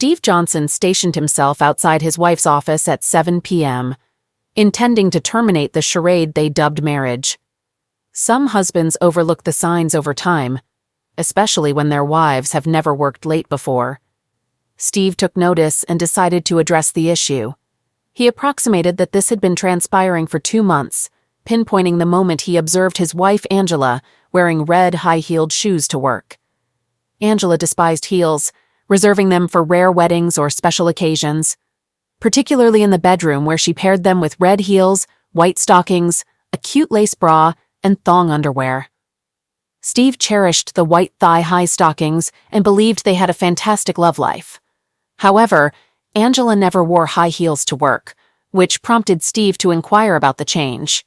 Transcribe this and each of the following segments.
Steve Johnson stationed himself outside his wife's office at 7 p.m., intending to terminate the charade they dubbed marriage. Some husbands overlook the signs over time, especially when their wives have never worked late before. Steve took notice and decided to address the issue. He approximated that this had been transpiring for 2 months, pinpointing the moment he observed his wife Angela wearing red high-heeled shoes to work. Angela despised heels, reserving them for rare weddings or special occasions, particularly in the bedroom where she paired them with red heels, white stockings, a cute lace bra, and thong underwear. Steve cherished the white thigh-high stockings and believed they had a fantastic love life. However, Angela never wore high heels to work, which prompted Steve to inquire about the change.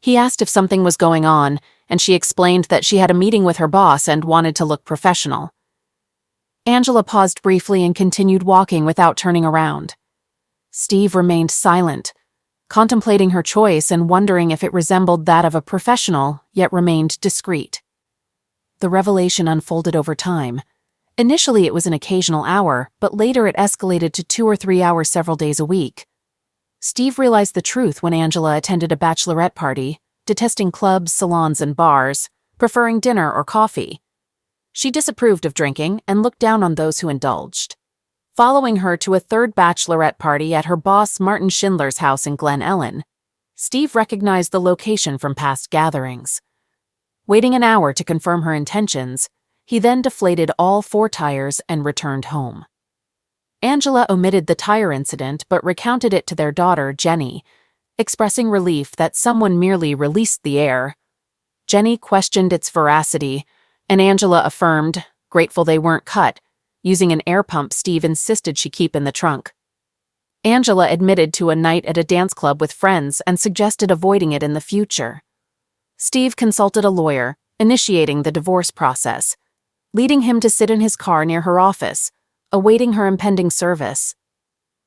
He asked if something was going on, and she explained that she had a meeting with her boss and wanted to look professional. Angela paused briefly and continued walking without turning around. Steve remained silent, contemplating her choice and wondering if it resembled that of a professional, yet remained discreet. The revelation unfolded over time. Initially, it was an occasional hour, but later it escalated to 2 or 3 hours several days a week. Steve realized the truth when Angela attended a bachelorette party, detesting clubs, salons, and bars, preferring dinner or coffee. She disapproved of drinking and looked down on those who indulged. Following her to a third bachelorette party at her boss Martin Schindler's house in Glen Ellen, Steve recognized the location from past gatherings. Waiting an hour to confirm her intentions, he then deflated all 4 tires and returned home. Angela omitted the tire incident but recounted it to their daughter, Jenny, expressing relief that someone merely released the air. Jenny questioned its veracity, and Angela affirmed, grateful they weren't cut, using an air pump Steve insisted she keep in the trunk. Angela admitted to a night at a dance club with friends and suggested avoiding it in the future. Steve consulted a lawyer, initiating the divorce process, leading him to sit in his car near her office, awaiting her impending service.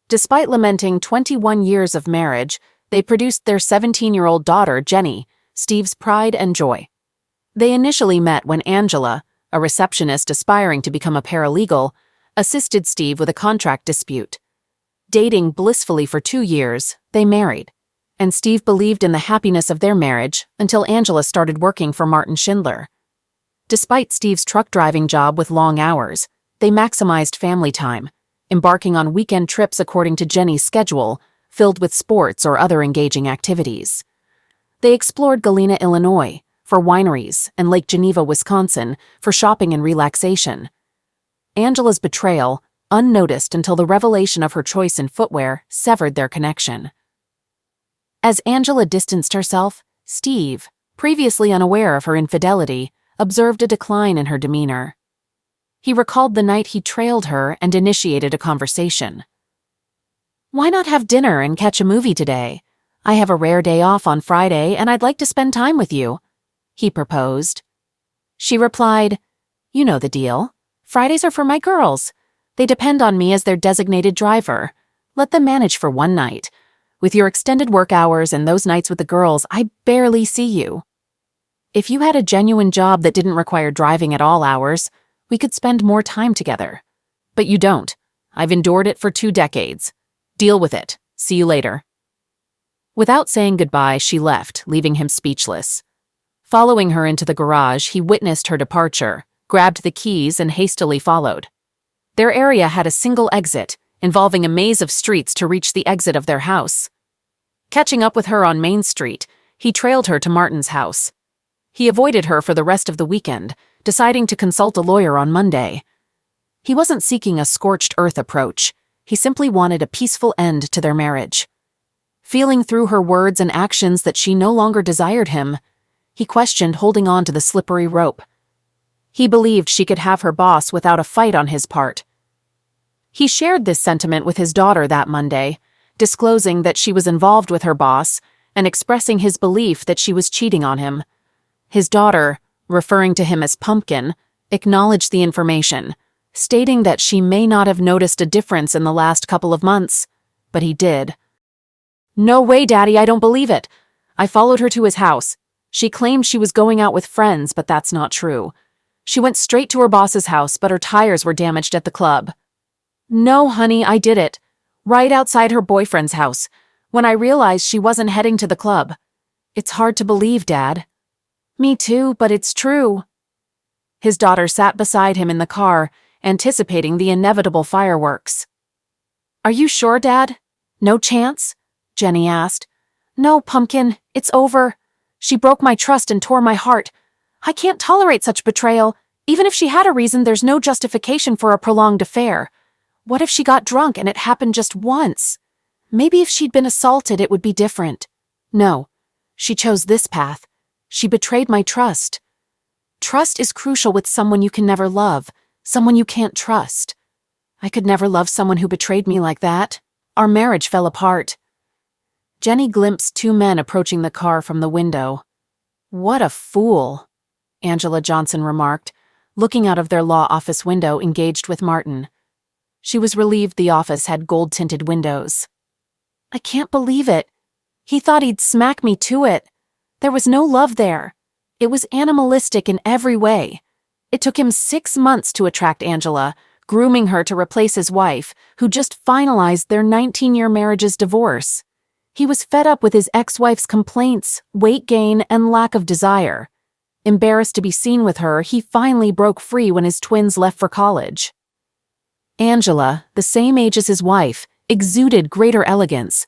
Despite lamenting 21 years of marriage, they produced their 17-year-old daughter, Jenny, Steve's pride and joy. They initially met when Angela, a receptionist aspiring to become a paralegal, assisted Steve with a contract dispute. Dating blissfully for 2 years, they married, and Steve believed in the happiness of their marriage until Angela started working for Martin Schindler. Despite Steve's truck driving job with long hours, they maximized family time, embarking on weekend trips according to Jenny's schedule, filled with sports or other engaging activities. They explored Galena, Illinois, for wineries, and Lake Geneva, Wisconsin, for shopping and relaxation. Angela's betrayal, unnoticed until the revelation of her choice in footwear, severed their connection. As Angela distanced herself, Steve, previously unaware of her infidelity, observed a decline in her demeanor. He recalled the night he trailed her and initiated a conversation. "Why not have dinner and catch a movie today? I have a rare day off on Friday and I'd like to spend time with you," he proposed. She replied, "You know the deal. Fridays are for my girls. They depend on me as their designated driver. Let them manage for one night. With your extended work hours and those nights with the girls, I barely see you. If you had a genuine job that didn't require driving at all hours, we could spend more time together. But you don't. I've endured it for 2 decades. Deal with it. See you later." Without saying goodbye, she left, leaving him speechless. Following her into the garage, he witnessed her departure, grabbed the keys, and hastily followed. Their area had a single exit, involving a maze of streets to reach the exit of their house. Catching up with her on Main Street, he trailed her to Martin's house. He avoided her for the rest of the weekend, deciding to consult a lawyer on Monday. He wasn't seeking a scorched earth approach. He simply wanted a peaceful end to their marriage. Feeling through her words and actions that she no longer desired him, he questioned holding on to the slippery rope. He believed she could have her boss without a fight on his part. He shared this sentiment with his daughter that Monday, disclosing that she was involved with her boss and expressing his belief that she was cheating on him. His daughter, referring to him as Pumpkin, acknowledged the information, stating that she may not have noticed a difference in the last couple of months, but he did. "No way, Daddy, I don't believe it. I followed her to his house. She claimed she was going out with friends, but that's not true. She went straight to her boss's house, but her tires were damaged at the club." No, honey, I did it. Right outside her boyfriend's house, when I realized she wasn't heading to the club. It's hard to believe, Dad. Me too, but it's true. His daughter sat beside him in the car, anticipating the inevitable fireworks. Are you sure, Dad? No chance? Jenny asked. No, Pumpkin, it's over. She broke my trust and tore my heart. I can't tolerate such betrayal. Even if she had a reason, there's no justification for a prolonged affair. What if she got drunk and it happened just once? Maybe if she'd been assaulted, it would be different. No, she chose this path. She betrayed my trust. Trust is crucial with someone you can never love, someone you can't trust. I could never love someone who betrayed me like that. Our marriage fell apart. Jenny glimpsed two men approaching the car from the window. What a fool, Angela Johnson remarked, looking out of their law office window engaged with Martin. She was relieved the office had gold-tinted windows. I can't believe it. He thought he'd smack me to it. There was no love there. It was animalistic in every way. It took him 6 months to attract Angela, grooming her to replace his wife, who just finalized their 19-year marriage's divorce. He was fed up with his ex-wife's complaints, weight gain, and lack of desire. Embarrassed to be seen with her, he finally broke free when his twins left for college. Angela, the same age as his wife, exuded greater elegance.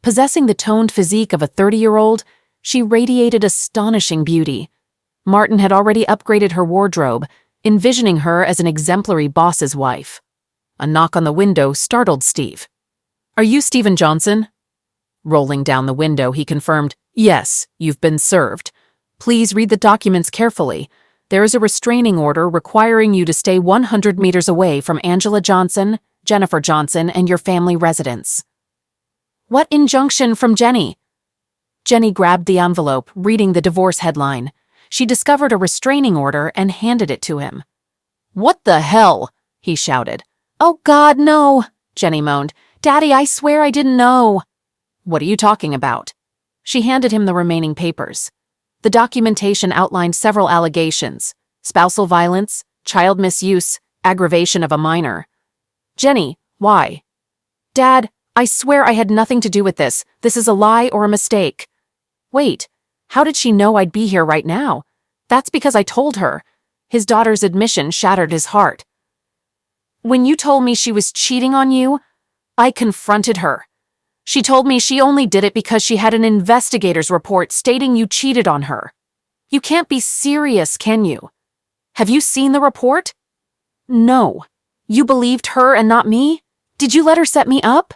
Possessing the toned physique of a 30-year-old, she radiated astonishing beauty. Martin had already upgraded her wardrobe, envisioning her as an exemplary boss's wife. A knock on the window startled Steve. Are you Stephen Johnson? Rolling down the window, he confirmed, Yes, you've been served. Please read the documents carefully. There is a restraining order requiring you to stay 100 meters away from Angela Johnson, Jennifer Johnson, and your family residence. What injunction from Jenny? Jenny grabbed the envelope, reading the divorce headline. She discovered a restraining order and handed it to him. What the hell? He shouted. Oh God, no, Jenny moaned. Daddy, I swear I didn't know. What are you talking about? She handed him the remaining papers. The documentation outlined several allegations: spousal violence, child misuse, aggravation of a minor. Jenny, why? Dad, I swear I had nothing to do with this. This is a lie or a mistake. Wait, how did she know I'd be here right now? That's because I told her. His daughter's admission shattered his heart. When you told me she was cheating on you, I confronted her. She told me she only did it because she had an investigator's report stating you cheated on her. You can't be serious, can you? Have you seen the report? No. You believed her and not me? Did you let her set me up?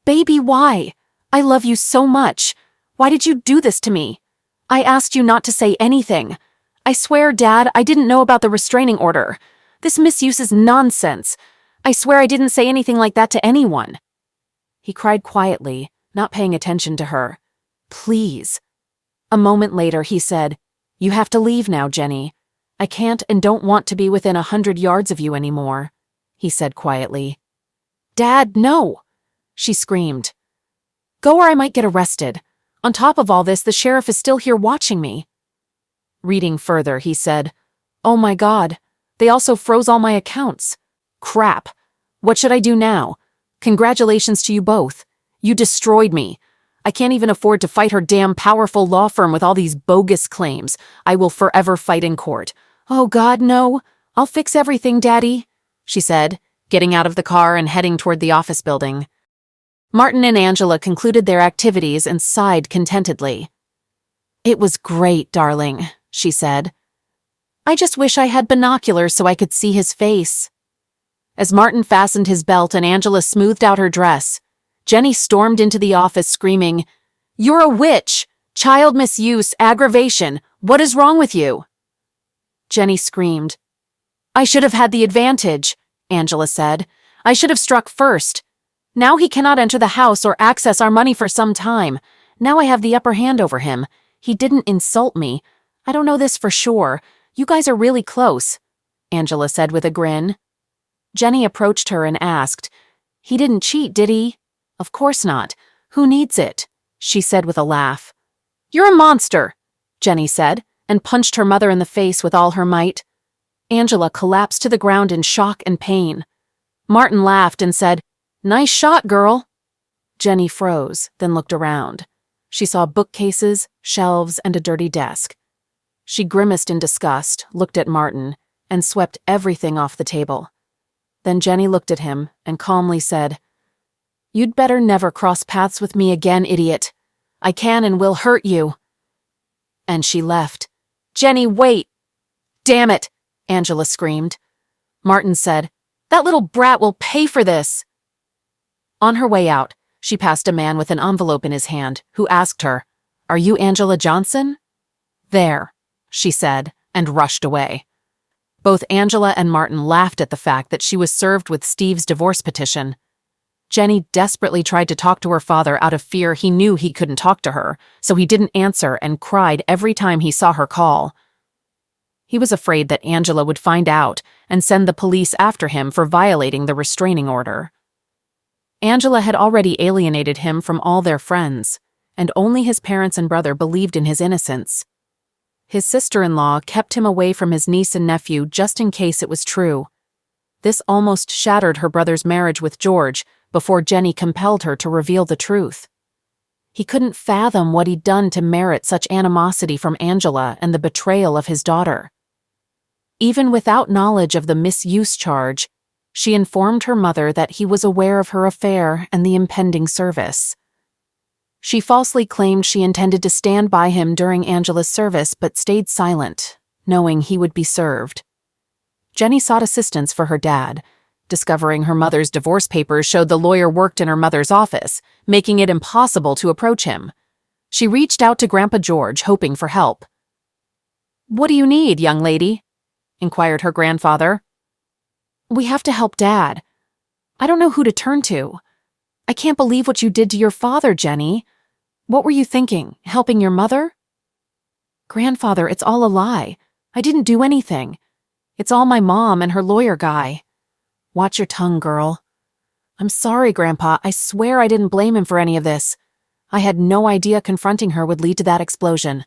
Baby, why? I love you so much. Why did you do this to me? I asked you not to say anything. I swear, Dad, I didn't know about the restraining order. This misuse is nonsense. I swear I didn't say anything like that to anyone. He cried quietly, not paying attention to her. Please. A moment later, he said, You have to leave now, Jenny. I can't and don't want to be within 100 yards of you anymore, he said quietly. Dad, no, she screamed. Go or I might get arrested. On top of all this, the sheriff is still here watching me. Reading further, he said, Oh my God, they also froze all my accounts. Crap. What should I do now? Congratulations to you both. You destroyed me. I can't even afford to fight her damn powerful law firm with all these bogus claims. I will forever fight in court. Oh God, no. I'll fix everything, Daddy, she said, getting out of the car and heading toward the office building. Martin and Angela concluded their activities and sighed contentedly. It was great, darling, she said. I just wish I had binoculars so I could see his face. As Martin fastened his belt and Angela smoothed out her dress, Jenny stormed into the office screaming, You're a witch! Child misuse, aggravation. What is wrong with you? Jenny screamed. I should have had the advantage, Angela said. I should have struck first. Now he cannot enter the house or access our money for some time. Now I have the upper hand over him. He didn't insult me. I don't know this for sure. You guys are really close, Angela said with a grin. Jenny approached her and asked, He didn't cheat, did he? Of course not. Who needs it? She said with a laugh. You're a monster, Jenny said, and punched her mother in the face with all her might. Angela collapsed to the ground in shock and pain. Martin laughed and said, "Nice shot, girl." Jenny froze, then looked around. She saw bookcases, shelves, and a dirty desk. She grimaced in disgust, looked at Martin, and swept everything off the table. Then Jenny looked at him and calmly said, "You'd better never cross paths with me again, idiot. I can and will hurt you." And she left. "Jenny, wait!" "Damn it!" Angela screamed. Martin said, "That little brat will pay for this." On her way out, she passed a man with an envelope in his hand who asked her, "Are you Angela Johnson?" "There," she said, and rushed away. Both Angela and Martin laughed at the fact that she was served with Steve's divorce petition. Jenny desperately tried to talk to her father out of fear he knew he couldn't talk to her, so he didn't answer and cried every time he saw her call. He was afraid that Angela would find out and send the police after him for violating the restraining order. Angela had already alienated him from all their friends, and only his parents and brother believed in his innocence. His sister-in-law kept him away from his niece and nephew just in case it was true. This almost shattered her brother's marriage with George before Jenny compelled her to reveal the truth. He couldn't fathom what he'd done to merit such animosity from Angela and the betrayal of his daughter. Even without knowledge of the misuse charge, she informed her mother that he was aware of her affair and the impending service. She falsely claimed she intended to stand by him during Angela's service but stayed silent, knowing he would be served. Jenny sought assistance for her dad, discovering her mother's divorce papers showed the lawyer worked in her mother's office, making it impossible to approach him. She reached out to Grandpa George, hoping for help. "What do you need, young lady?" inquired her grandfather. "We have to help Dad. I don't know who to turn to. I can't believe what you did to your father, Jenny. What were you thinking, helping your mother?" "Grandfather, it's all a lie. I didn't do anything. It's all my mom and her lawyer guy." "Watch your tongue, girl." "I'm sorry, Grandpa. I swear I didn't blame him for any of this. I had no idea confronting her would lead to that explosion."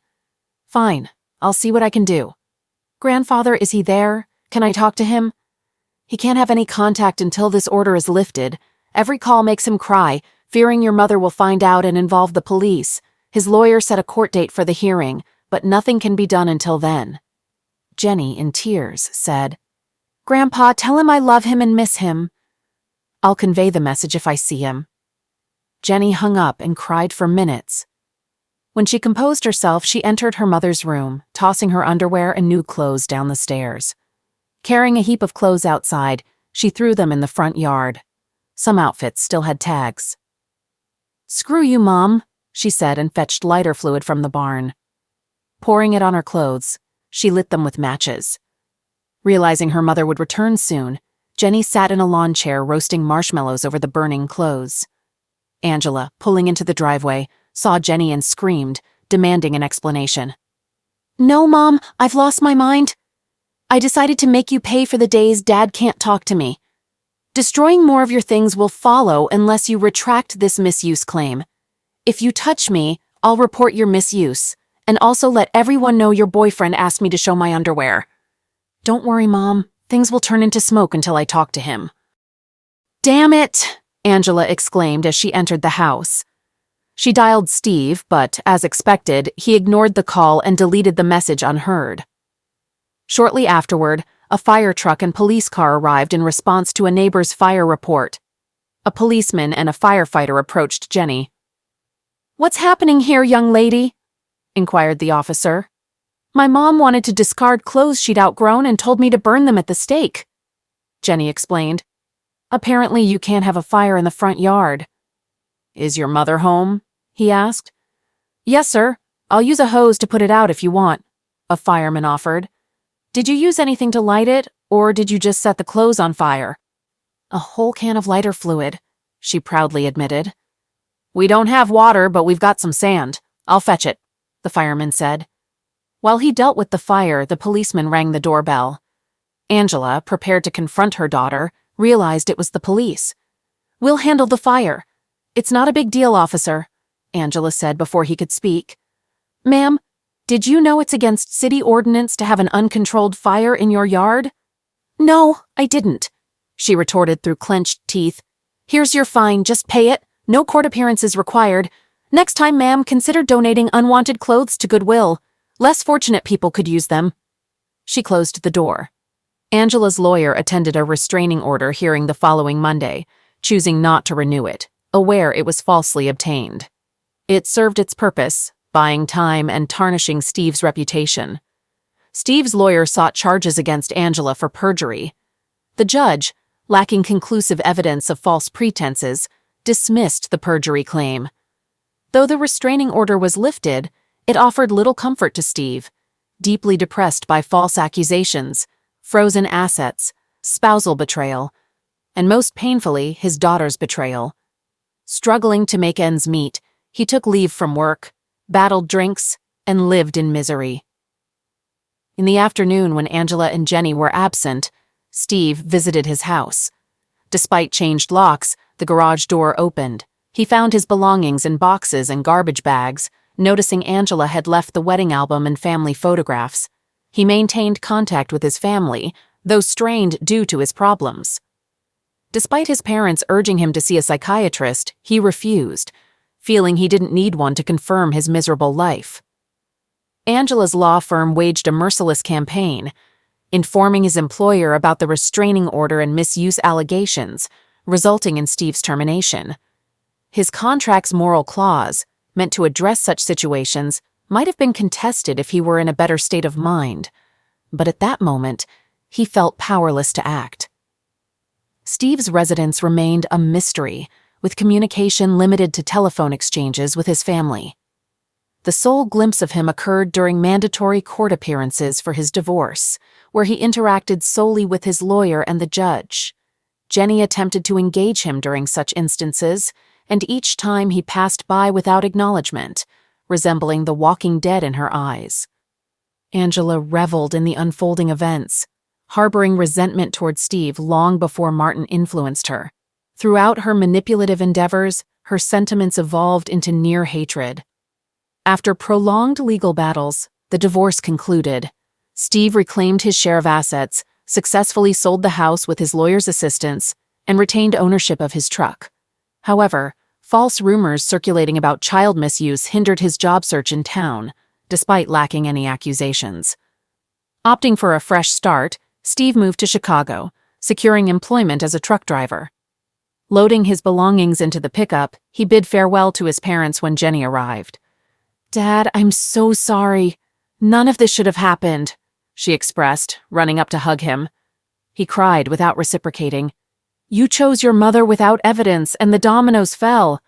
"Fine. I'll see what I can do." "Grandfather, is he there? Can I talk to him?" "He can't have any contact until this order is lifted. Every call makes him cry, fearing your mother will find out and involve the police. His lawyer set a court date for the hearing, but nothing can be done until then." Jenny, in tears, said, "Grandpa, tell him I love him and miss him." "I'll convey the message if I see him." Jenny hung up and cried for minutes. When she composed herself, she entered her mother's room, tossing her underwear and new clothes down the stairs. Carrying a heap of clothes outside, she threw them in the front yard. Some outfits still had tags. "Screw you, Mom," she said and fetched lighter fluid from the barn. Pouring it on her clothes, she lit them with matches. Realizing her mother would return soon, Jenny sat in a lawn chair roasting marshmallows over the burning clothes. Angela, pulling into the driveway, saw Jenny and screamed, demanding an explanation. "No, Mom, I've lost my mind. I decided to make you pay for the days Dad can't talk to me. Destroying more of your things will follow unless you retract this misuse claim. If you touch me, I'll report your misuse, and also let everyone know your boyfriend asked me to show my underwear." "Don't worry, Mom. Things will turn into smoke until I talk to him." "Damn it!" Angela exclaimed as she entered the house. She dialed Steve, but, as expected, he ignored the call and deleted the message unheard. Shortly afterward, a fire truck and police car arrived in response to a neighbor's fire report. A policeman and a firefighter approached Jenny. "What's happening here, young lady?" inquired the officer. "My mom wanted to discard clothes she'd outgrown and told me to burn them at the stake," Jenny explained. "Apparently you can't have a fire in the front yard." "Is your mother home?" he asked. "Yes, sir. I'll use a hose to put it out if you want," a fireman offered. "Did you use anything to light it, or did you just set the clothes on fire?" "A whole can of lighter fluid," she proudly admitted. "We don't have water, but we've got some sand. I'll fetch it," the fireman said. While he dealt with the fire, the policeman rang the doorbell. Angela, prepared to confront her daughter, realized it was the police. "We'll handle the fire. It's not a big deal, officer," Angela said before he could speak. "Ma'am, did you know it's against city ordinance to have an uncontrolled fire in your yard?" "No, I didn't," she retorted through clenched teeth. "Here's your fine, just pay it. No court appearances required. Next time, ma'am, consider donating unwanted clothes to Goodwill. Less fortunate people could use them." She closed the door. Angela's lawyer attended a restraining order hearing the following Monday, choosing not to renew it, aware it was falsely obtained. It served its purpose, buying time and tarnishing Steve's reputation. Steve's lawyer sought charges against Angela for perjury. The judge, lacking conclusive evidence of false pretenses, dismissed the perjury claim. Though the restraining order was lifted, it offered little comfort to Steve, deeply depressed by false accusations, frozen assets, spousal betrayal, and most painfully, his daughter's betrayal. Struggling to make ends meet, he took leave from work, battled drinks, and lived in misery. In the afternoon, when Angela and Jenny were absent, Steve visited his house. Despite changed locks, the garage door opened. He found his belongings in boxes and garbage bags, noticing Angela had left the wedding album and family photographs. He maintained contact with his family, though strained due to his problems. Despite his parents urging him to see a psychiatrist, he refused, feeling he didn't need one to confirm his miserable life. Angela's law firm waged a merciless campaign, informing his employer about the restraining order and misuse allegations, resulting in Steve's termination. His contract's moral clause, meant to address such situations, might have been contested if he were in a better state of mind, but at that moment, he felt powerless to act. Steve's residence remained a mystery, with communication limited to telephone exchanges with his family. The sole glimpse of him occurred during mandatory court appearances for his divorce, where he interacted solely with his lawyer and the judge. Jenny attempted to engage him during such instances, and each time he passed by without acknowledgement, resembling the walking dead in her eyes. Angela reveled in the unfolding events, harboring resentment toward Steve long before Martin influenced her. Throughout her manipulative endeavors, her sentiments evolved into near hatred. After prolonged legal battles, the divorce concluded. Steve reclaimed his share of assets, successfully sold the house with his lawyer's assistance, and retained ownership of his truck. However, false rumors circulating about child misuse hindered his job search in town, despite lacking any accusations. Opting for a fresh start, Steve moved to Chicago, securing employment as a truck driver. Loading his belongings into the pickup, he bid farewell to his parents when Jenny arrived. "Dad, I'm so sorry. None of this should have happened," she expressed, running up to hug him. He cried without reciprocating. "You chose your mother without evidence, and the dominoes fell.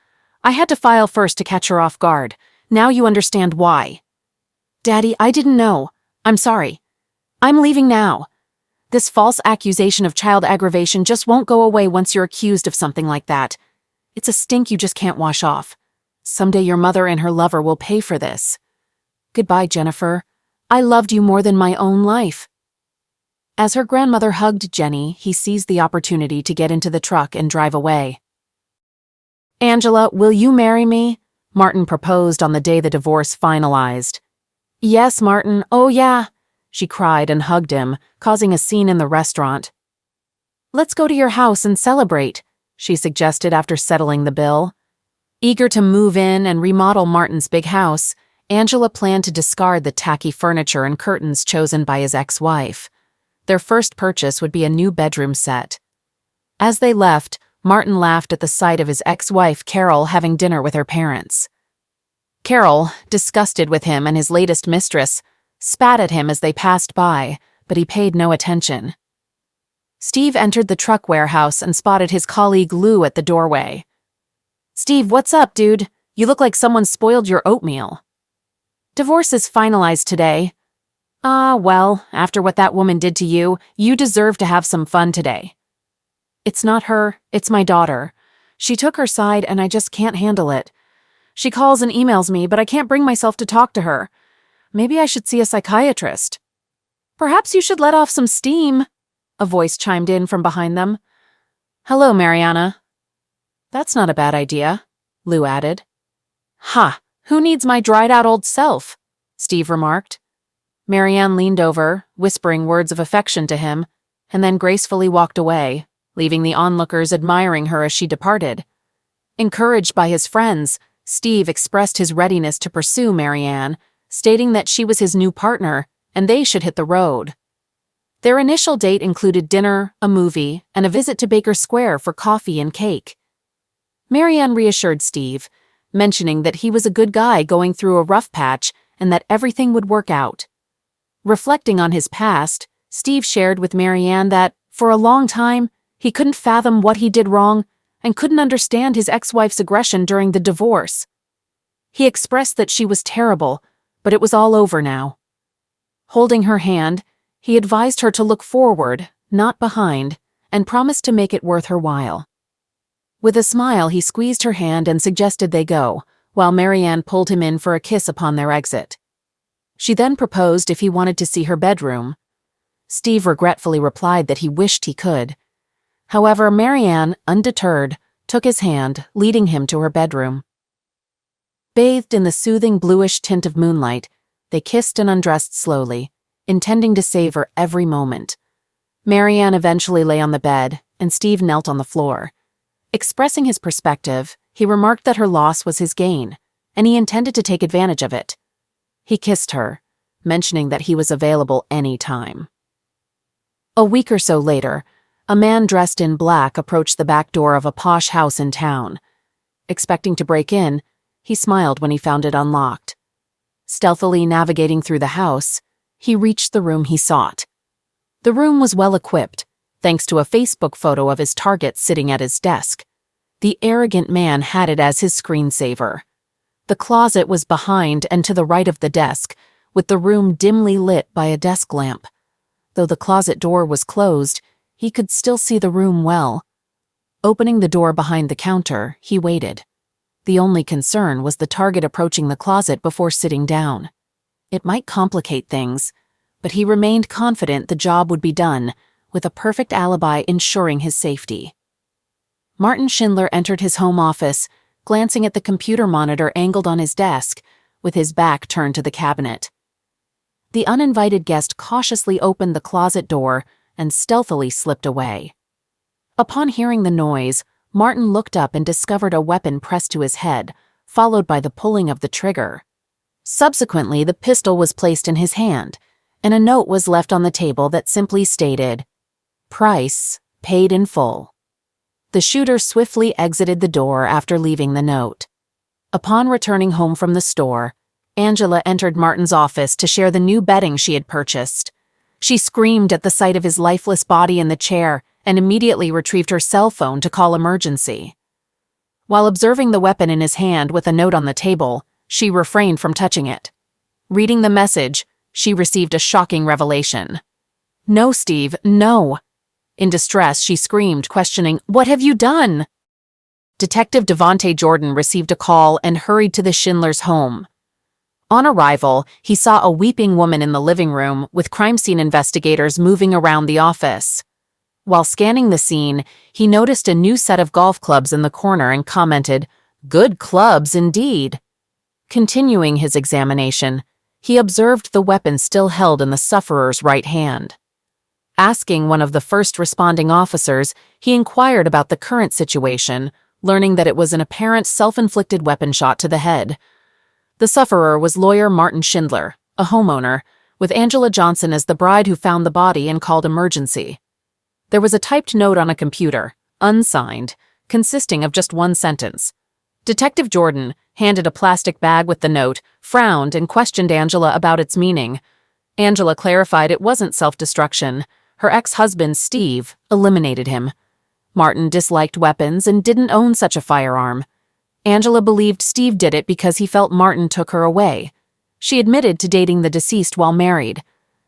I had to file first to catch her off guard. Now you understand why." "Daddy, I didn't know. I'm sorry. I'm leaving now. This false accusation of child aggravation just won't go away once you're accused of something like that. It's a stink you just can't wash off. Someday your mother and her lover will pay for this. Goodbye, Jennifer. I loved you more than my own life." As her grandmother hugged Jenny, he seized the opportunity to get into the truck and drive away. "Angela, will you marry me?" Martin proposed on the day the divorce finalized. "Yes, Martin, oh yeah," she cried and hugged him, causing a scene in the restaurant. "Let's go to your house and celebrate," she suggested after settling the bill. Eager to move in and remodel Martin's big house, Angela planned to discard the tacky furniture and curtains chosen by his ex-wife. Their first purchase would be a new bedroom set. As they left, Martin laughed at the sight of his ex-wife, Carol, having dinner with her parents. Carol, disgusted with him and his latest mistress, spat at him as they passed by, but he paid no attention. Steve entered the truck warehouse and spotted his colleague Lou at the doorway. "Steve, what's up, dude? You look like someone spoiled your oatmeal." "Divorce is finalized today." "Ah, well, after what that woman did to you, you deserve to have some fun today." "It's not her, it's my daughter. She took her side and I just can't handle it. She calls and emails me, but I can't bring myself to talk to her. Maybe I should see a psychiatrist." "Perhaps you should let off some steam," a voice chimed in from behind them. "Hello, Mariana." "That's not a bad idea," Lou added. "Ha, who needs my dried-out old self?" Steve remarked. Marianne leaned over, whispering words of affection to him, and then gracefully walked away, leaving the onlookers admiring her as she departed. Encouraged by his friends, Steve expressed his readiness to pursue Marianne, stating that she was his new partner and they should hit the road. Their initial date included dinner, a movie, and a visit to Baker Square for coffee and cake. Marianne reassured Steve, mentioning that he was a good guy going through a rough patch and that everything would work out. Reflecting on his past, Steve shared with Marianne that, for a long time, he couldn't fathom what he did wrong and couldn't understand his ex-wife's aggression during the divorce. He expressed that she was terrible, but it was all over now. Holding her hand, he advised her to look forward, not behind, and promised to make it worth her while. With a smile, he squeezed her hand and suggested they go, while Marianne pulled him in for a kiss upon their exit. She then proposed if he wanted to see her bedroom. Steve regretfully replied that he wished he could. However, Marianne, undeterred, took his hand, leading him to her bedroom. Bathed in the soothing bluish tint of moonlight, they kissed and undressed slowly, intending to savor every moment. Marianne eventually lay on the bed, and Steve knelt on the floor. Expressing his perspective, he remarked that her loss was his gain, and he intended to take advantage of it. He kissed her, mentioning that he was available any time. A week or so later, a man dressed in black approached the back door of a posh house in town. Expecting to break in, he smiled when he found it unlocked. Stealthily navigating through the house, he reached the room he sought. The room was well equipped, thanks to a Facebook photo of his target sitting at his desk. The arrogant man had it as his screensaver. The closet was behind and to the right of the desk, with the room dimly lit by a desk lamp. Though the closet door was closed, he could still see the room well. Opening the door behind the counter, he waited. The only concern was the target approaching the closet before sitting down. It might complicate things, but he remained confident the job would be done, with a perfect alibi ensuring his safety. Martin Schindler entered his home office, glancing at the computer monitor angled on his desk, with his back turned to the cabinet. The uninvited guest cautiously opened the closet door and stealthily slipped away. Upon hearing the noise, Martin looked up and discovered a weapon pressed to his head, followed by the pulling of the trigger. Subsequently, the pistol was placed in his hand, and a note was left on the table that simply stated, "Price paid in full." The shooter swiftly exited the door after leaving the note. Upon returning home from the store, Angela entered Martin's office to share the new bedding she had purchased. She screamed at the sight of his lifeless body in the chair and immediately retrieved her cell phone to call emergency. While observing the weapon in his hand with a note on the table, she refrained from touching it. Reading the message, she received a shocking revelation. "No, Steve, no." In distress, she screamed, questioning, "What have you done?" Detective Devontae Jordan received a call and hurried to the Schindlers' home. On arrival, he saw a weeping woman in the living room, with crime scene investigators moving around the office. While scanning the scene, he noticed a new set of golf clubs in the corner and commented, "Good clubs indeed." Continuing his examination, he observed the weapon still held in the sufferer's right hand. Asking one of the first responding officers, he inquired about the current situation, learning that it was an apparent self-inflicted weapon shot to the head. The sufferer was lawyer Martin Schindler, a homeowner, with Angela Johnson as the bride who found the body and called emergency. There was a typed note on a computer, unsigned, consisting of just one sentence. Detective Jordan handed a plastic bag with the note, frowned, and questioned Angela about its meaning. Angela clarified it wasn't self-destruction. Her ex-husband, Steve, eliminated him. Martin disliked weapons and didn't own such a firearm. Angela believed Steve did it because he felt Martin took her away. She admitted to dating the deceased while married.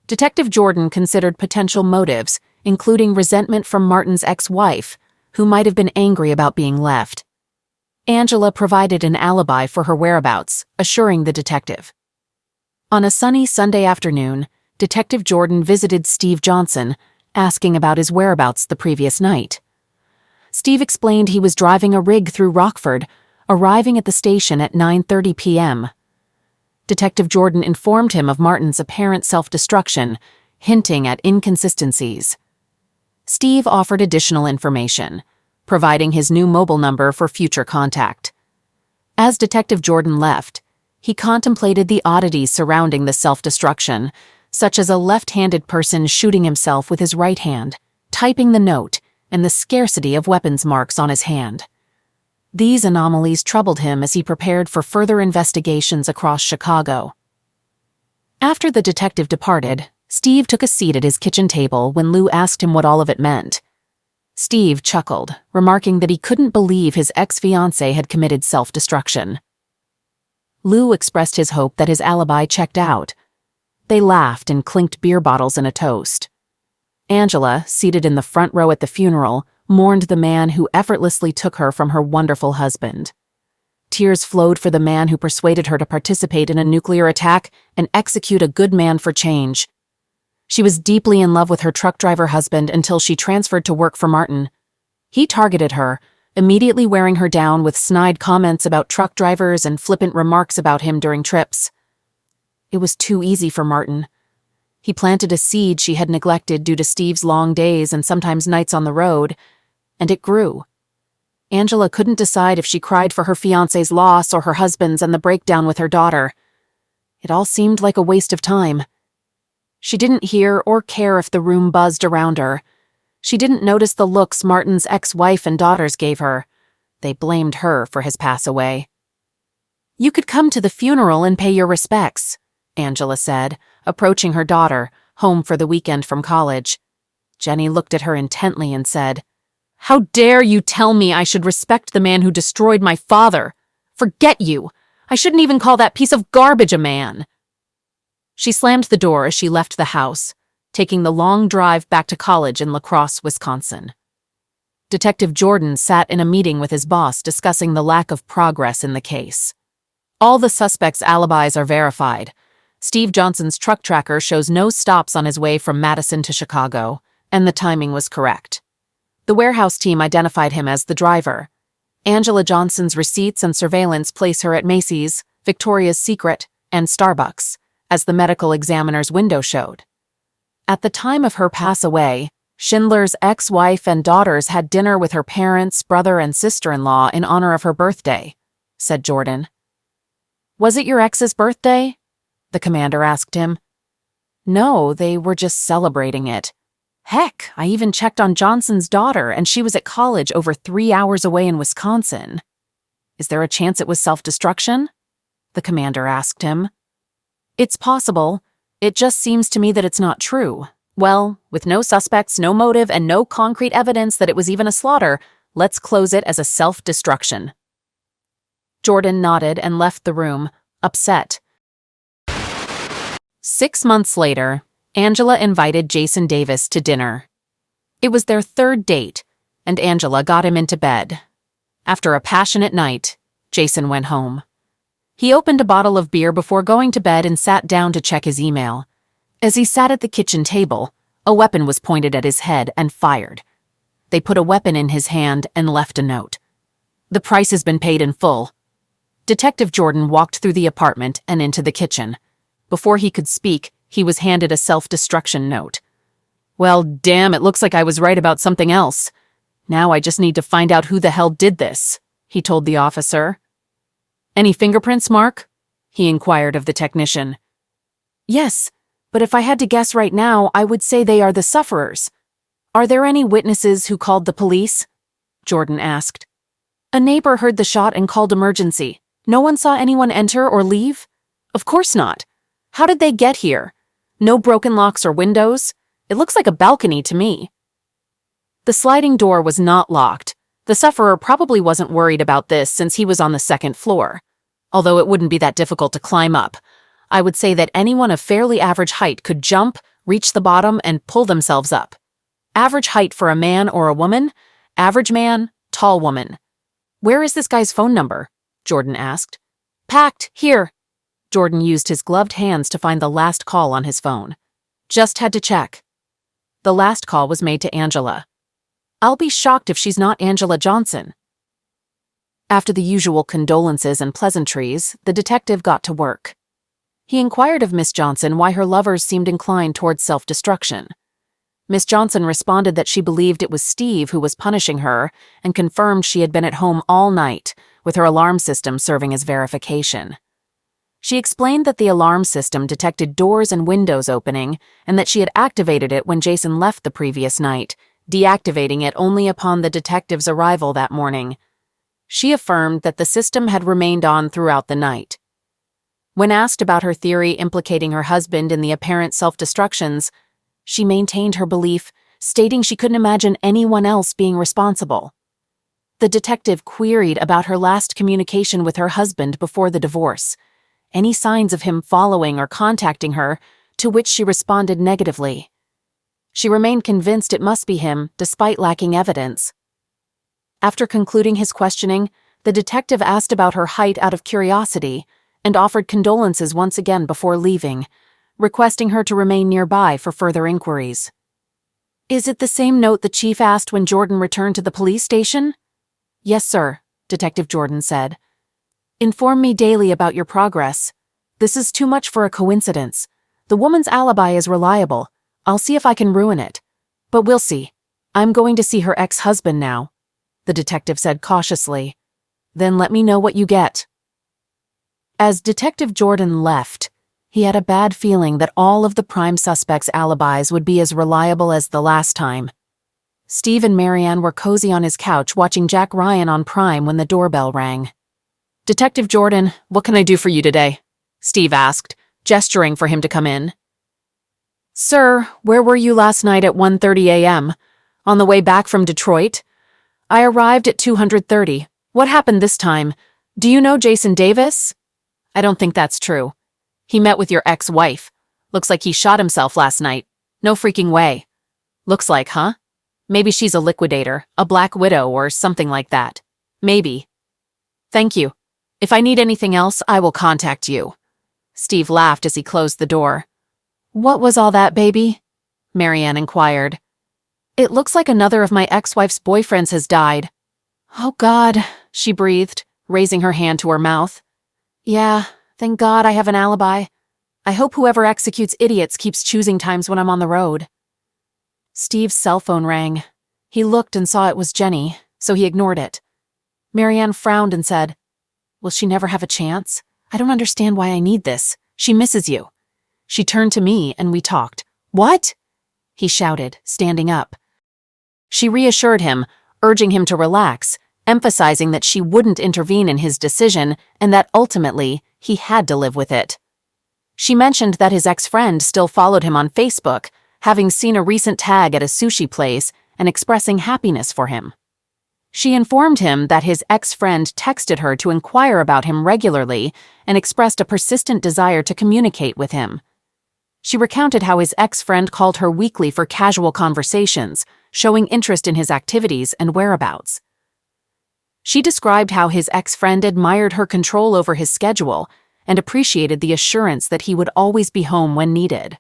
Detective Jordan considered potential motives, including resentment from Martin's ex-wife, who might have been angry about being left. Angela provided an alibi for her whereabouts, assuring the detective. On a sunny Sunday afternoon, Detective Jordan visited Steve Johnson, asking about his whereabouts the previous night. Steve explained he was driving a rig through Rockford, arriving at the station at 9:30 p.m. Detective Jordan informed him of Martin's apparent self-destruction, hinting at inconsistencies. Steve offered additional information, providing his new mobile number for future contact. As Detective Jordan left, he contemplated the oddities surrounding the self-destruction, such as a left-handed person shooting himself with his right hand, typing the note, and the scarcity of weapons marks on his hand. These anomalies troubled him as he prepared for further investigations across Chicago. After the detective departed, Steve took a seat at his kitchen table when Lou asked him what all of it meant. Steve chuckled, remarking that he couldn't believe his ex-fiancée had committed self-destruction. Lou expressed his hope that his alibi checked out. They laughed and clinked beer bottles in a toast. Angela, seated in the front row at the funeral, mourned the man who effortlessly took her from her wonderful husband. Tears flowed for the man who persuaded her to participate in a nuclear attack and execute a good man for change. She was deeply in love with her truck driver husband until she transferred to work for Martin. He targeted her, immediately wearing her down with snide comments about truck drivers and flippant remarks about him during trips. It was too easy for Martin. He planted a seed she had neglected due to Steve's long days and sometimes nights on the road, and it grew. Angela couldn't decide if she cried for her fiancé's loss or her husband's and the breakdown with her daughter. It all seemed like a waste of time. She didn't hear or care if the room buzzed around her. She didn't notice the looks Martin's ex-wife and daughters gave her. They blamed her for his pass away. "You could come to the funeral and pay your respects," Angela said, approaching her daughter, home for the weekend from college. Jenny looked at her intently and said, "How dare you tell me I should respect the man who destroyed my father? Forget you! I shouldn't even call that piece of garbage a man." She slammed the door as she left the house, taking the long drive back to college in La Crosse, Wisconsin. Detective Jordan sat in a meeting with his boss discussing the lack of progress in the case. All the suspects' alibis are verified. Steve Johnson's truck tracker shows no stops on his way from Madison to Chicago, and the timing was correct. The warehouse team identified him as the driver. Angela Johnson's receipts and surveillance place her at Macy's, Victoria's Secret, and Starbucks, as the medical examiner's window showed. At the time of her pass away, Schindler's ex-wife and daughters had dinner with her parents, brother, and sister-in-law in honor of her birthday, said Jordan. "Was it your ex's birthday?" the commander asked him. "No, they were just celebrating it. Heck, I even checked on Johnson's daughter, and she was at college over 3 hours away in Wisconsin." "Is there a chance it was self-destruction?" the commander asked him. "It's possible. It just seems to me that it's not true. Well, with no suspects, no motive, and no concrete evidence that it was even a slaughter, let's close it as a self-destruction." Jordan nodded and left the room, upset. 6 months later, Angela invited Jason Davis to dinner. It was their third date, and Angela got him into bed. After a passionate night, Jason went home. He opened a bottle of beer before going to bed and sat down to check his email. As he sat at the kitchen table, a weapon was pointed at his head and fired. They put a weapon in his hand and left a note. "The price has been paid in full." Detective Jordan walked through the apartment and into the kitchen. Before he could speak, he was handed a self-destruction note. "Well, damn, it looks like I was right about something else. Now I just need to find out who the hell did this," he told the officer. "Any fingerprints, Mark?" he inquired of the technician. "Yes, but if I had to guess right now, I would say they are the sufferers." "Are there any witnesses who called the police?" Jordan asked. "A neighbor heard the shot and called emergency. No one saw anyone enter or leave?" "Of course not. How did they get here? No broken locks or windows? It looks like a balcony to me." The sliding door was not locked. The sufferer probably wasn't worried about this since he was on the second floor. Although it wouldn't be that difficult to climb up. I would say that anyone of fairly average height could jump, reach the bottom, and pull themselves up. Average height for a man or a woman? Average man, tall woman. "Where is this guy's phone number?" Jordan asked. "Packed, here." Jordan used his gloved hands to find the last call on his phone. "Just had to check." The last call was made to Angela. "I'll be shocked if she's not Angela Johnson." After the usual condolences and pleasantries, the detective got to work. He inquired of Miss Johnson why her lovers seemed inclined towards self-destruction. Miss Johnson responded that she believed it was Steve who was punishing her and confirmed she had been at home all night, with her alarm system serving as verification. She explained that the alarm system detected doors and windows opening and that she had activated it when Jason left the previous night, deactivating it only upon the detective's arrival that morning. She affirmed that the system had remained on throughout the night. When asked about her theory implicating her husband in the apparent self-destructions, she maintained her belief, stating she couldn't imagine anyone else being responsible. The detective queried about her last communication with her husband before the divorce, any signs of him following or contacting her, to which she responded negatively. She remained convinced it must be him, despite lacking evidence. After concluding his questioning, the detective asked about her height out of curiosity and offered condolences once again before leaving, requesting her to remain nearby for further inquiries. "Is it the same note the chief asked when Jordan returned to the police station?" "Yes, sir," Detective Jordan said. "Inform me daily about your progress. This is too much for a coincidence. The woman's alibi is reliable. I'll see if I can ruin it. But we'll see. I'm going to see her ex-husband now," the detective said cautiously. "Then let me know what you get." As Detective Jordan left, he had a bad feeling that all of the prime suspects' alibis would be as reliable as the last time. Steve and Marianne were cozy on his couch watching Jack Ryan on Prime when the doorbell rang. "Detective Jordan, what can I do for you today?" Steve asked, gesturing for him to come in. "Sir, where were you last night at 1:30 a.m.? On the way back from Detroit? I arrived at 230. What happened this time? Do you know Jason Davis?" "I don't think that's true. He met with your ex-wife. Looks like he shot himself last night. No freaking way." "Looks like, huh? Maybe she's a liquidator, a black widow, or something like that. Maybe. Thank you. If I need anything else, I will contact you." Steve laughed as he closed the door. "What was all that, baby?" Marianne inquired. "It looks like another of my ex-wife's boyfriends has died." "Oh God," she breathed, raising her hand to her mouth. "Yeah, thank God I have an alibi. I hope whoever executes idiots keeps choosing times when I'm on the road." Steve's cell phone rang. He looked and saw it was Jenny, so he ignored it. Marianne frowned and said, "Will she never have a chance? I don't understand why I need this. She misses you." She turned to me and we talked. "What?" he shouted, standing up. She reassured him, urging him to relax, emphasizing that she wouldn't intervene in his decision and that ultimately he had to live with it. She mentioned that his ex-friend still followed him on Facebook, having seen a recent tag at a sushi place and expressing happiness for him. She informed him that his ex-friend texted her to inquire about him regularly and expressed a persistent desire to communicate with him. She recounted how his ex-friend called her weekly for casual conversations, showing interest in his activities and whereabouts. She described how his ex-friend admired her control over his schedule and appreciated the assurance that he would always be home when needed.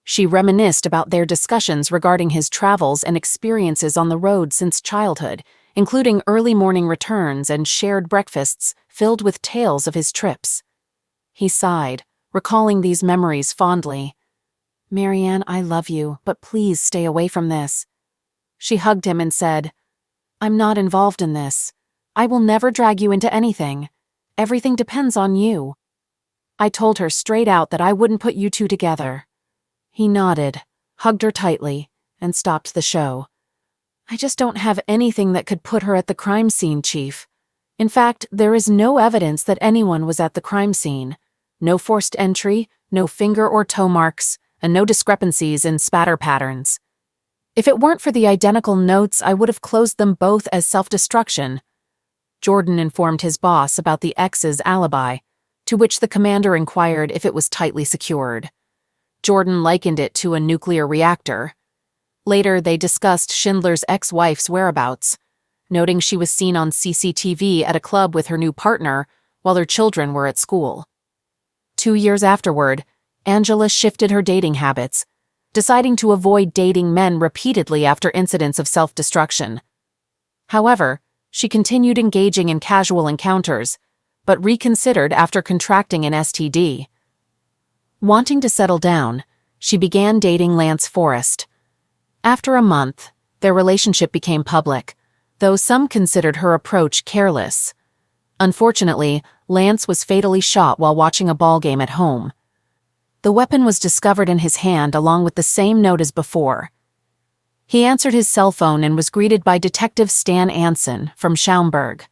She reminisced about their discussions regarding his travels and experiences on the road since childhood, including early morning returns and shared breakfasts filled with tales of his trips. He sighed, recalling these memories fondly. "Marianne, I love you, but please stay away from this." She hugged him and said, "I'm not involved in this. I will never drag you into anything. Everything depends on you." I told her straight out that I wouldn't put you two together. He nodded, hugged her tightly, and stopped the show. "I just don't have anything that could put her at the crime scene, Chief. In fact, there is no evidence that anyone was at the crime scene. No forced entry, no finger or toe marks, and no discrepancies in spatter patterns. If it weren't for the identical notes, I would have closed them both as self-destruction." Jordan informed his boss about the ex's alibi, to which the commander inquired if it was tightly secured. Jordan likened it to a nuclear reactor. Later, they discussed Schindler's ex-wife's whereabouts, noting she was seen on CCTV at a club with her new partner while her children were at school. 2 years afterward, Angela shifted her dating habits, deciding to avoid dating men repeatedly after incidents of self-destruction. However, she continued engaging in casual encounters, but reconsidered after contracting an STD. Wanting to settle down, she began dating Lance Forrest. After a month, their relationship became public, though some considered her approach careless. Unfortunately, Lance was fatally shot while watching a ball game at home. The weapon was discovered in his hand along with the same note as before. He answered his cell phone and was greeted by Detective Stan Anson from Schaumburg.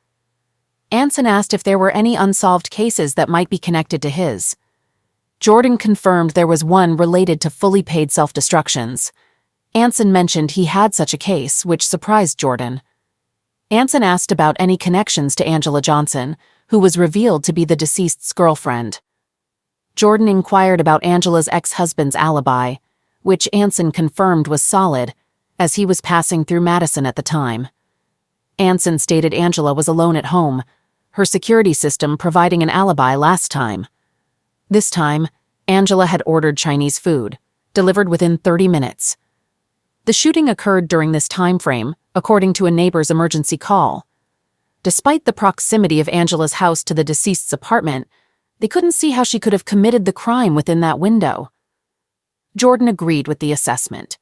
Anson asked if there were any unsolved cases that might be connected to his. Jordan confirmed there was one related to fully paid self-destructions. Anson mentioned he had such a case, which surprised Jordan. Anson asked about any connections to Angela Johnson, who was revealed to be the deceased's girlfriend. Jordan inquired about Angela's ex-husband's alibi, which Anson confirmed was solid, as he was passing through Madison at the time. Anson stated Angela was alone at home, her security system providing an alibi last time. This time, Angela had ordered Chinese food, delivered within 30 minutes. The shooting occurred during this time frame, according to a neighbor's emergency call. Despite the proximity of Angela's house to the deceased's apartment, they couldn't see how she could have committed the crime within that window. Jordan agreed with the assessment.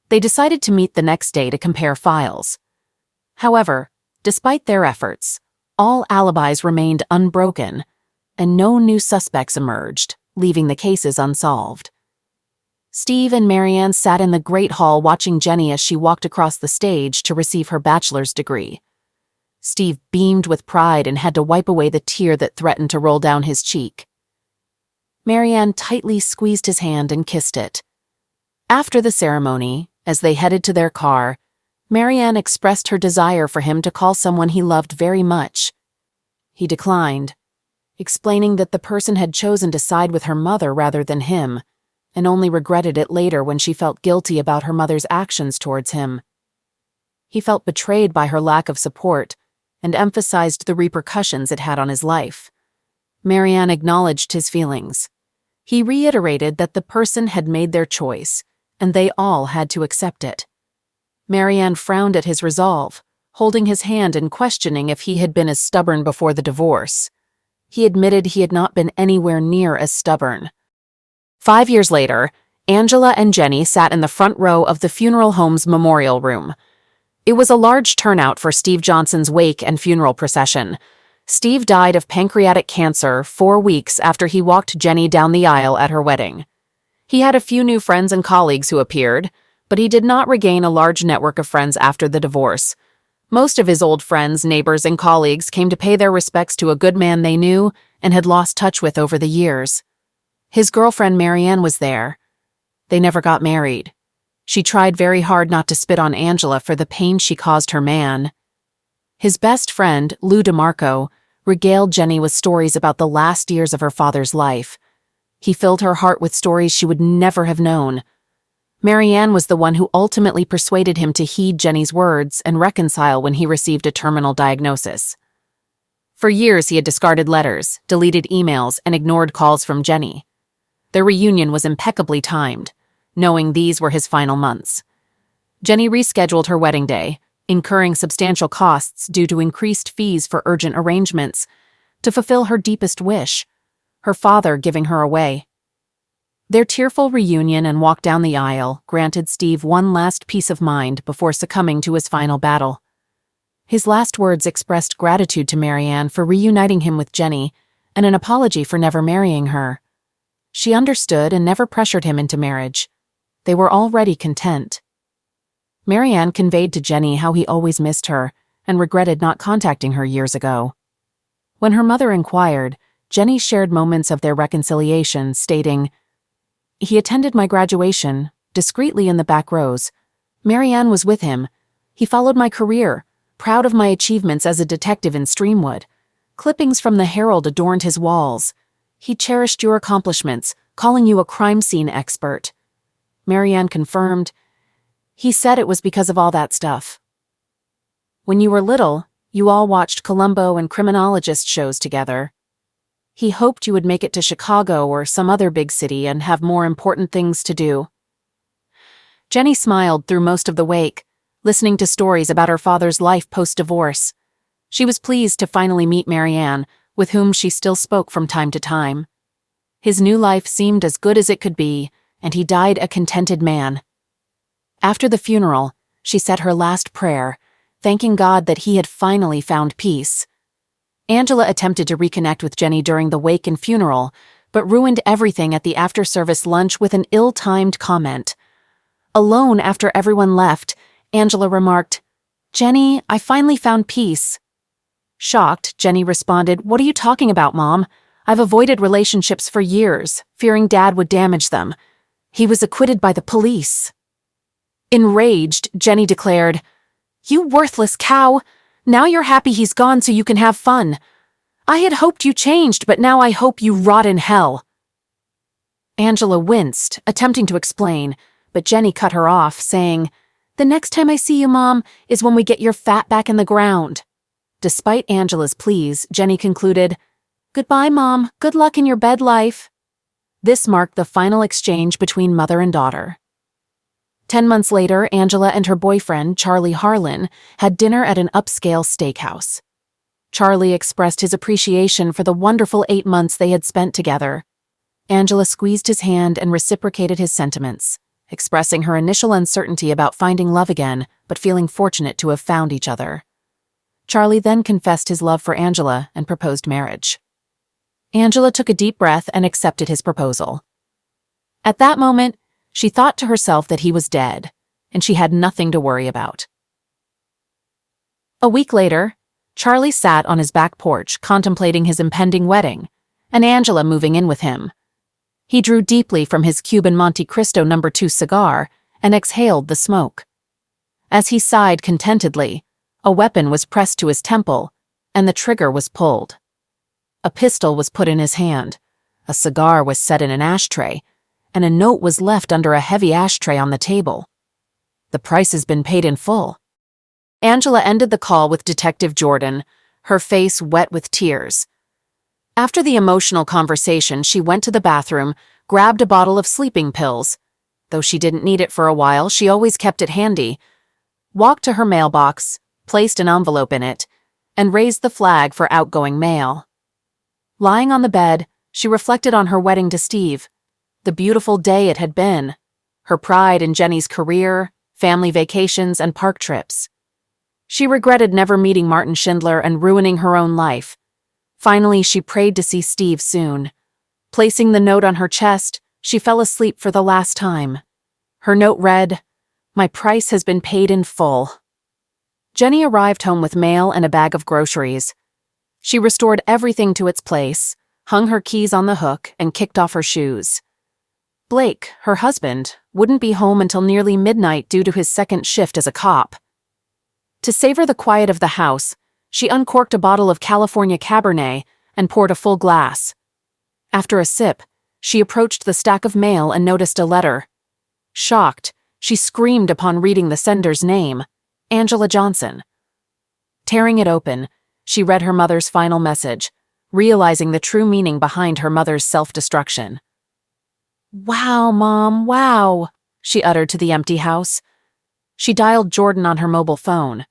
They decided to meet the next day to compare files. However, despite their efforts, all alibis remained unbroken, and no new suspects emerged, leaving the cases unsolved. Steve and Marianne sat in the Great Hall watching Jenny as she walked across the stage to receive her bachelor's degree. Steve beamed with pride and had to wipe away the tear that threatened to roll down his cheek. Marianne tightly squeezed his hand and kissed it. After the ceremony, as they headed to their car, Marianne expressed her desire for him to call someone he loved very much. He declined, explaining that the person had chosen to side with her mother rather than him, and only regretted it later when she felt guilty about her mother's actions towards him. He felt betrayed by her lack of support and emphasized the repercussions it had on his life. Marianne acknowledged his feelings. He reiterated that the person had made their choice, and they all had to accept it. Marianne frowned at his resolve, holding his hand and questioning if he had been as stubborn before the divorce. He admitted he had not been anywhere near as stubborn. 5 years later, Angela and Jenny sat in the front row of the funeral home's memorial room. It was a large turnout for Steve Johnson's wake and funeral procession. Steve died of pancreatic cancer 4 weeks after he walked Jenny down the aisle at her wedding. He had a few new friends and colleagues who appeared, but he did not regain a large network of friends after the divorce. Most of his old friends, neighbors, and colleagues came to pay their respects to a good man they knew and had lost touch with over the years. His girlfriend Marianne was there. They never got married. She tried very hard not to spit on Angela for the pain she caused her man. His best friend, Lou DeMarco, regaled Jenny with stories about the last years of her father's life. He filled her heart with stories she would never have known. Marianne was the one who ultimately persuaded him to heed Jenny's words and reconcile when he received a terminal diagnosis. For years he had discarded letters, deleted emails, and ignored calls from Jenny. Their reunion was impeccably timed, knowing these were his final months. Jenny rescheduled her wedding day, incurring substantial costs due to increased fees for urgent arrangements, to fulfill her deepest wish, her father giving her away. Their tearful reunion and walk down the aisle granted Steve one last peace of mind before succumbing to his final battle. His last words expressed gratitude to Marianne for reuniting him with Jenny and an apology for never marrying her. She understood and never pressured him into marriage. They were already content. Marianne conveyed to Jenny how he always missed her and regretted not contacting her years ago. When her mother inquired, Jenny shared moments of their reconciliation, stating, "He attended my graduation, discreetly in the back rows. Marianne was with him. He followed my career, proud of my achievements as a detective in Streamwood. Clippings from the Herald adorned his walls. He cherished your accomplishments, calling you a crime scene expert." Marianne confirmed, "He said it was because of all that stuff. When you were little, you all watched Columbo and criminologist shows together. He hoped you would make it to Chicago or some other big city and have more important things to do." Jenny smiled through most of the wake, listening to stories about her father's life post-divorce. She was pleased to finally meet Marianne, with whom she still spoke from time to time. His new life seemed as good as it could be, and he died a contented man. After the funeral, she said her last prayer, thanking God that he had finally found peace. Angela attempted to reconnect with Jenny during the wake and funeral, but ruined everything at the after-service lunch with an ill-timed comment. Alone after everyone left, Angela remarked, "Jenny, I finally found peace." Shocked, Jenny responded, "What are you talking about, Mom? I've avoided relationships for years, fearing Dad would damage them. He was acquitted by the police." Enraged, Jenny declared, "You worthless cow! Now you're happy he's gone so you can have fun. I had hoped you changed, but now I hope you rot in hell." Angela winced, attempting to explain, but Jenny cut her off, saying, "The next time I see you, Mom, is when we get your fat back in the ground." Despite Angela's pleas, Jenny concluded, "Goodbye, Mom. Good luck in your bed life." This marked the final exchange between mother and daughter. 10 months later, Angela and her boyfriend, Charlie Harlan, had dinner at an upscale steakhouse. Charlie expressed his appreciation for the wonderful 8 months they had spent together. Angela squeezed his hand and reciprocated his sentiments, expressing her initial uncertainty about finding love again, but feeling fortunate to have found each other. Charlie then confessed his love for Angela and proposed marriage. Angela took a deep breath and accepted his proposal. At that moment, she thought to herself that he was dead, and she had nothing to worry about. A week later, Charlie sat on his back porch contemplating his impending wedding, and Angela moving in with him. He drew deeply from his Cuban Monte Cristo No. 2 cigar and exhaled the smoke. As he sighed contentedly, a weapon was pressed to his temple, and the trigger was pulled. A pistol was put in his hand, a cigar was set in an ashtray, and a note was left under a heavy ashtray on the table. "The price has been paid in full." Angela ended the call with Detective Jordan, her face wet with tears. After the emotional conversation, she went to the bathroom, grabbed a bottle of sleeping pills. Though she didn't need it for a while, she always kept it handy, walked to her mailbox, placed an envelope in it, and raised the flag for outgoing mail. Lying on the bed, she reflected on her wedding to Steve, the beautiful day it had been, her pride in Jenny's career, family vacations, and park trips. She regretted never meeting Martin Schindler and ruining her own life. Finally, she prayed to see Steve soon. Placing the note on her chest, she fell asleep for the last time. Her note read, "My price has been paid in full." Jenny arrived home with mail and a bag of groceries. She restored everything to its place, hung her keys on the hook, and kicked off her shoes. Blake, her husband, wouldn't be home until nearly midnight due to his second shift as a cop. To savor the quiet of the house, she uncorked a bottle of California Cabernet and poured a full glass. After a sip, she approached the stack of mail and noticed a letter. Shocked, she screamed upon reading the sender's name, Angela Johnson. Tearing it open, she read her mother's final message, realizing the true meaning behind her mother's self-destruction. "Wow, Mom, wow," she uttered to the empty house. She dialed Jordan on her mobile phone.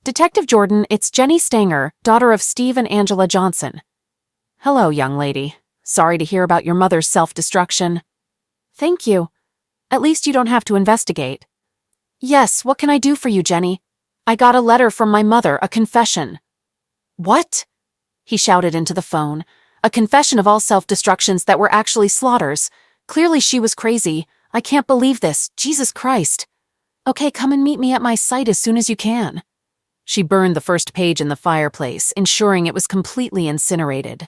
"Detective Jordan, it's Jenny Stanger, daughter of Steve and Angela Johnson." "Hello, young lady. Sorry to hear about your mother's self-destruction." "Thank you. At least you don't have to investigate." "Yes, what can I do for you, Jenny? I got a letter from my mother, a confession." "What?" he shouted into the phone. "A confession of all self-destructions that were actually slaughters. Clearly she was crazy. I can't believe this. Jesus Christ. Okay, come and meet me at my site as soon as you can." She burned the first page in the fireplace, ensuring it was completely incinerated.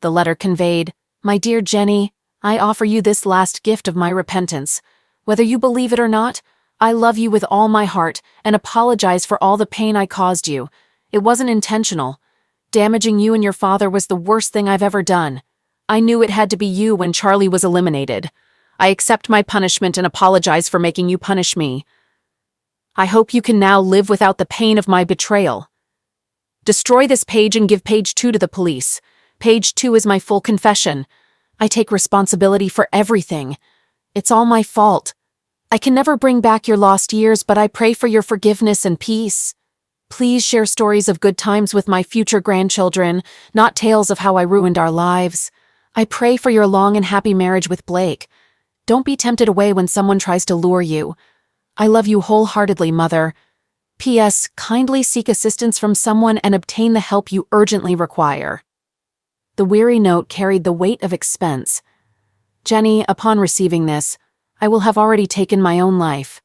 The letter conveyed, "My dear Jenny, I offer you this last gift of my repentance. Whether you believe it or not, I love you with all my heart and apologize for all the pain I caused you. It wasn't intentional. Damaging you and your father was the worst thing I've ever done. I knew it had to be you when Charlie was eliminated. I accept my punishment and apologize for making you punish me. I hope you can now live without the pain of my betrayal. Destroy this page and give page 2 to the police. Page 2 is my full confession. I take responsibility for everything. It's all my fault. I can never bring back your lost years, but I pray for your forgiveness and peace. Please share stories of good times with my future grandchildren, not tales of how I ruined our lives. I pray for your long and happy marriage with Blake. Don't be tempted away when someone tries to lure you. I love you wholeheartedly, Mother. P.S. Kindly seek assistance from someone and obtain the help you urgently require. The weary note carried the weight of expense. Jenny, upon receiving this, I will have already taken my own life.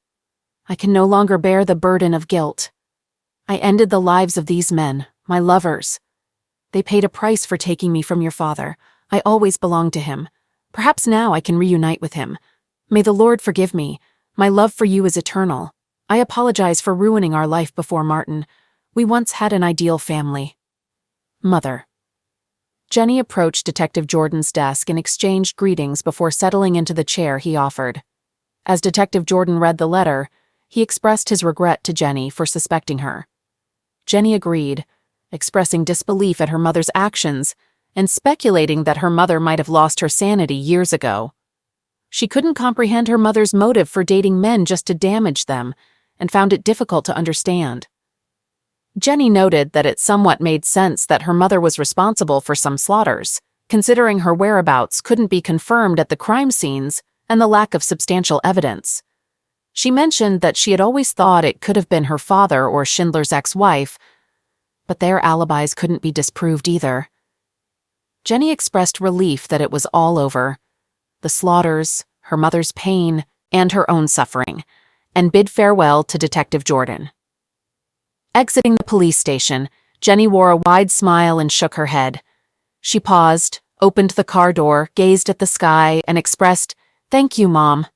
I can no longer bear the burden of guilt. I ended the lives of these men, my lovers. They paid a price for taking me from your father. I always belonged to him. Perhaps now I can reunite with him. May the Lord forgive me. My love for you is eternal. I apologize for ruining our life before Martin. We once had an ideal family. Mother. Jenny approached Detective Jordan's desk and exchanged greetings before settling into the chair he offered. As Detective Jordan read the letter, he expressed his regret to Jenny for suspecting her. Jenny agreed, expressing disbelief at her mother's actions and speculating that her mother might have lost her sanity years ago. She couldn't comprehend her mother's motive for dating men just to damage them and found it difficult to understand. Jenny noted that it somewhat made sense that her mother was responsible for some slaughters, considering her whereabouts couldn't be confirmed at the crime scenes and the lack of substantial evidence. She mentioned that she had always thought it could have been her father or Schindler's ex-wife, but their alibis couldn't be disproved either. Jenny expressed relief that it was all over, the slaughters, her mother's pain, and her own suffering, and bid farewell to Detective Jordan. Exiting the police station, Jenny wore a wide smile and shook her head. She paused, opened the car door, gazed at the sky, and expressed, "Thank you, Mom."